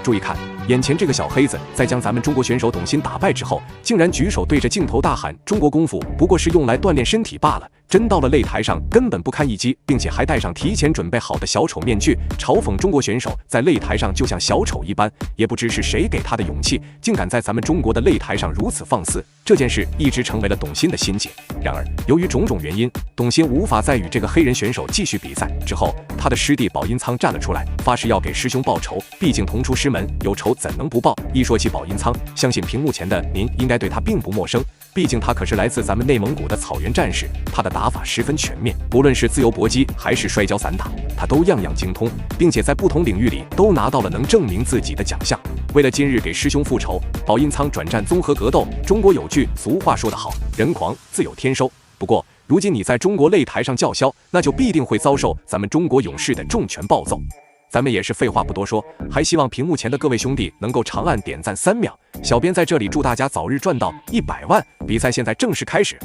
注意看，眼前这个小黑子在将咱们中国选手董鑫打败之后，竟然举手对着镜头大喊：“中国功夫不过是用来锻炼身体罢了。”真到了擂台上，根本不堪一击，并且还戴上提前准备好的小丑面具，嘲讽中国选手在擂台上就像小丑一般。也不知是谁给他的勇气，竟敢在咱们中国的擂台上如此放肆。这件事一直成为了董鑫的心结。然而，由于种种原因，董鑫无法再与这个黑人选手继续比赛。之后，他的师弟宝音仓站了出来，发誓要给师兄报仇。毕竟同出师门，有仇怎能不报？一说起宝音仓，相信屏幕前的您应该对他并不陌生。毕竟他可是来自咱们内蒙古的草原战士，他的打法十分全面，不论是自由搏击还是摔跤散打，他都样样精通，并且在不同领域里都拿到了能证明自己的奖项。为了今日给师兄复仇，宝音仓转战综合格斗。中国有句俗话说得好，人狂自有天收。不过，如今你在中国擂台上叫嚣，那就必定会遭受咱们中国勇士的重拳暴揍。咱们也是废话不多说，还希望屏幕前的各位兄弟能够长按点赞3秒。小编在这里祝大家早日赚到100万！比赛现在正式开始。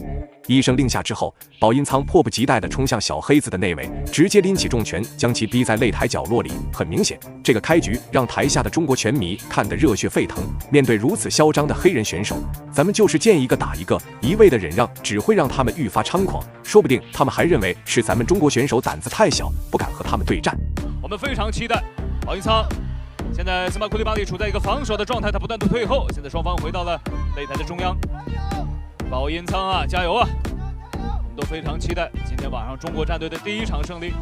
一声令下之后，宝音仓迫不及待地冲向小黑子的内围，直接拎起重拳将其逼在擂台角落里。很明显，这个开局让台下的中国拳迷看得热血沸腾。面对如此嚣张的黑人选手，咱们就是见一个打一个，一味的忍让只会让他们愈发猖狂，说不定他们还认为是咱们中国选手胆子太小，不敢和他们对战。我们非常期待宝音仓。现在斯马库利巴利处在一个防守的状态，他不断的退后。现在双方回到了擂台的中央。宝音仓啊，加油啊！我们都非常期待今天晚上中国战队的第一场胜利。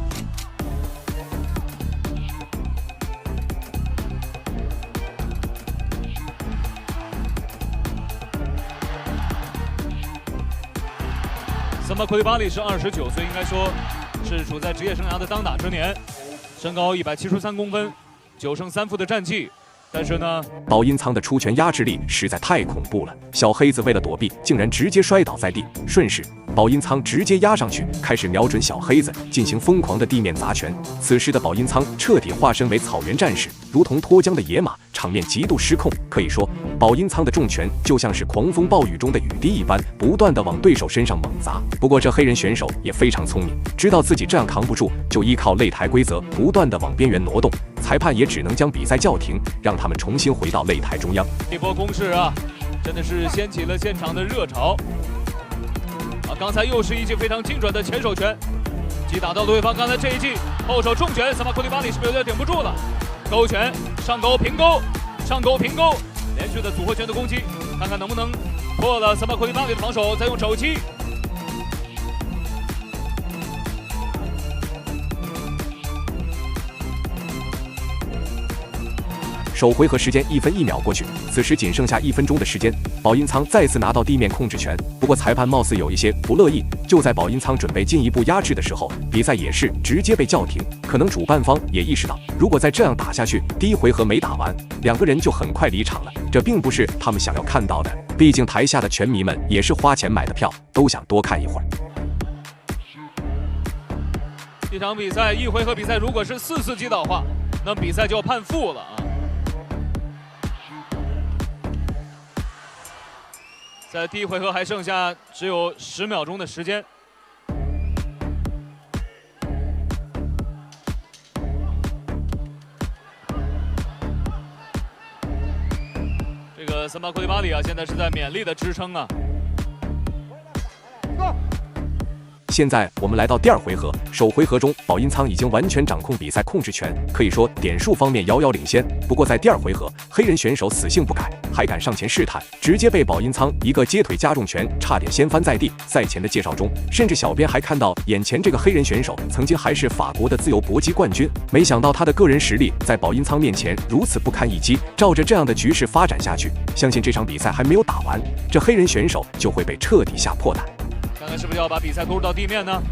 斯马库利巴利是29岁，应该说是处在职业生涯的当打之年。身高173公分，9胜3负的战绩。但是呢，宝音仓的出拳压制力实在太恐怖了，小黑子为了躲避，竟然直接摔倒在地。顺势，宝音仓直接压上去，开始瞄准小黑子进行疯狂的地面砸拳。此时的宝音仓彻底化身为草原战士，如同脱缰的野马，场面极度失控。可以说，宝音仓的重拳就像是狂风暴雨中的雨滴一般，不断的往对手身上猛砸。不过这黑人选手也非常聪明，知道自己这样扛不住，就依靠擂台规则不断的往边缘挪动。裁判也只能将比赛叫停，让他们重新回到擂台中央。一波攻势啊，真的是掀起了现场的热潮。刚才又是一记非常精准的前手拳，击打到对方。刚才这一记后手重拳，萨马库利巴里是不是有点顶不住了？勾拳上勾平勾，上勾平勾，连续的组合拳的攻击，看看能不能破了萨马库利巴里的防守，再用肘击。首回合时间1分1秒过去，此时仅剩下1分钟的时间。宝音仓再次拿到地面控制权，不过裁判貌似有一些不乐意。就在宝音仓准备进一步压制的时候，比赛也是直接被叫停。可能主办方也意识到，如果再这样打下去，第一回合没打完，两个人就很快离场了。这并不是他们想要看到的，毕竟台下的拳迷们也是花钱买的票，都想多看一会儿。这场比赛一回合比赛，如果是4次击倒的话，那比赛就要判负了啊。在第一回合还剩下只有10秒钟的时间。这个森巴库利巴里啊，现在是在勉力的支撑啊。现在我们来到第二回合，首回合中，宝音仓已经完全掌控比赛控制权，可以说点数方面遥遥领先。不过在第二回合，黑人选手死性不改，还敢上前试探，直接被宝音仓一个接腿加重拳差点掀翻在地。赛前的介绍中，甚至小编还看到眼前这个黑人选手曾经还是法国的自由搏击冠军，没想到他的个人实力在宝音仓面前如此不堪一击。照着这样的局势发展下去，相信这场比赛还没有打完，这黑人选手就会被彻底吓破胆。看看是不是要把比赛拖入到地面呢？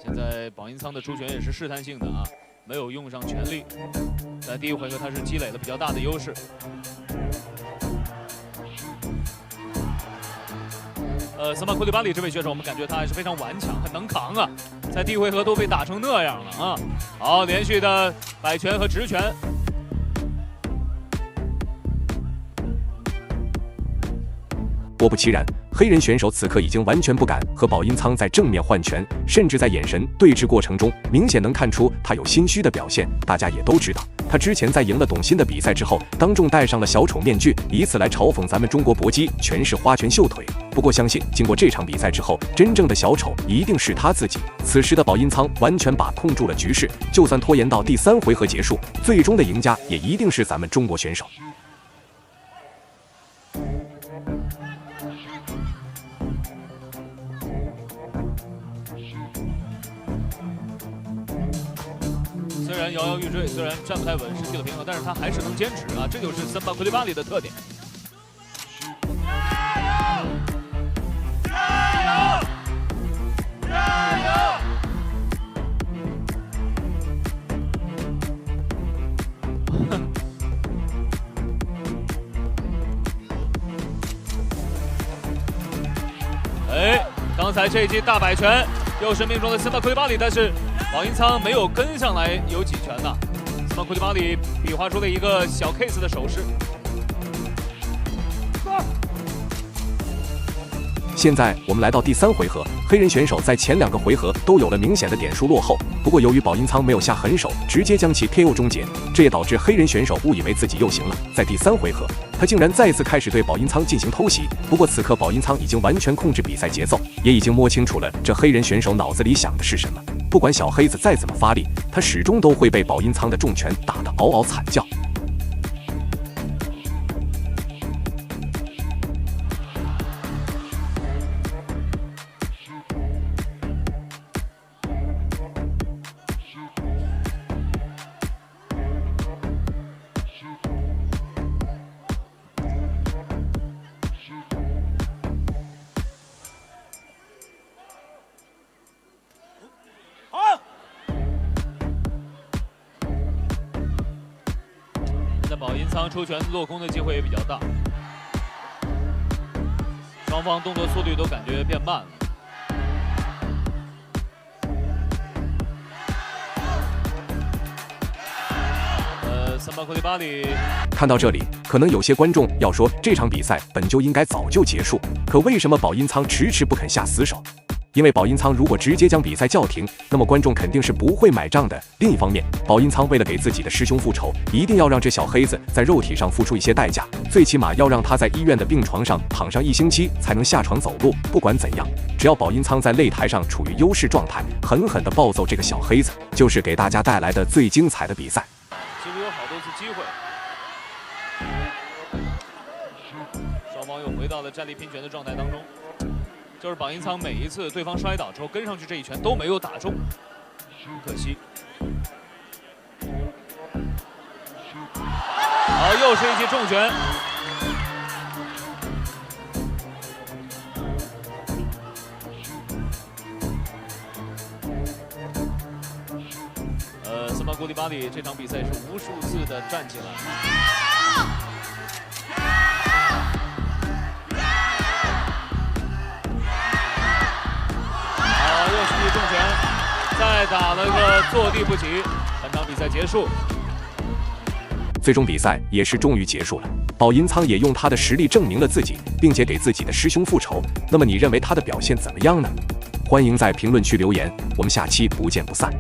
现在宝音仓的出拳也是试探性的啊，没有用上全力。在第一回合他是积累了比较大的优势。森巴库利巴里这位选手，我们感觉他还是非常顽强，很能扛啊！在第一回合都被打成那样了啊！好，连续的摆拳和直拳，果不其然，黑人选手此刻已经完全不敢和保音仓在正面换拳，甚至在眼神对峙过程中，明显能看出他有心虚的表现。大家也都知道，他之前在赢了董鑫的比赛之后，当众戴上了小丑面具，以此来嘲讽咱们中国搏击全是花拳绣腿。不过相信经过这场比赛之后，真正的小丑一定是他自己。此时的保音仓完全把控住了局势，就算拖延到第3回合结束，最终的赢家也一定是咱们中国选手。虽然摇摇欲坠，虽然站不太稳，失去了平衡，但是他还是能坚持啊，这就是森巴库利巴里的特点。哎，刚才这一记大摆拳又是命中了森巴库利巴里，但是保音仓没有跟上来有几拳呐。森巴库利巴里比划出了一个小 case 的手势。现在我们来到第3回合，黑人选手在前2个回合都有了明显的点数落后，不过由于保音仓没有下狠手，直接将其 KO 终结，这也导致黑人选手误以为自己又行了。在第3回合，他竟然再次开始对保音仓进行偷袭，不过此刻保音仓已经完全控制比赛节奏，也已经摸清楚了这黑人选手脑子里想的是什么。不管小黑子再怎么发力，他始终都会被保音仓的重拳打得嗷嗷惨叫。保音仓出拳落空的机会也比较大，双方动作速率都感觉变慢了。森巴库利巴里。看到这里，可能有些观众要说，这场比赛本就应该早就结束，可为什么保音仓迟迟不肯下死手？因为保音仓如果直接将比赛叫停，那么观众肯定是不会买账的。另一方面，保音仓为了给自己的师兄复仇，一定要让这小黑子在肉体上付出一些代价，最起码要让他在医院的病床上躺上1星期才能下床走路。不管怎样，只要保音仓在擂台上处于优势状态，狠狠地暴揍这个小黑子，就是给大家带来的最精彩的比赛。其实有好多次机会，双方又回到了站立拼拳的状态当中。就是保音仓每一次对方摔倒之后跟上去这一拳都没有打中，可惜。好，又是一记重拳。森巴库利巴里这场比赛是无数次的站起来。重拳，再打了个坐地不起，本场比赛结束。最终比赛也是终于结束了，保音仓也用他的实力证明了自己，并且给自己的师兄复仇。那么你认为他的表现怎么样呢？欢迎在评论区留言，我们下期不见不散。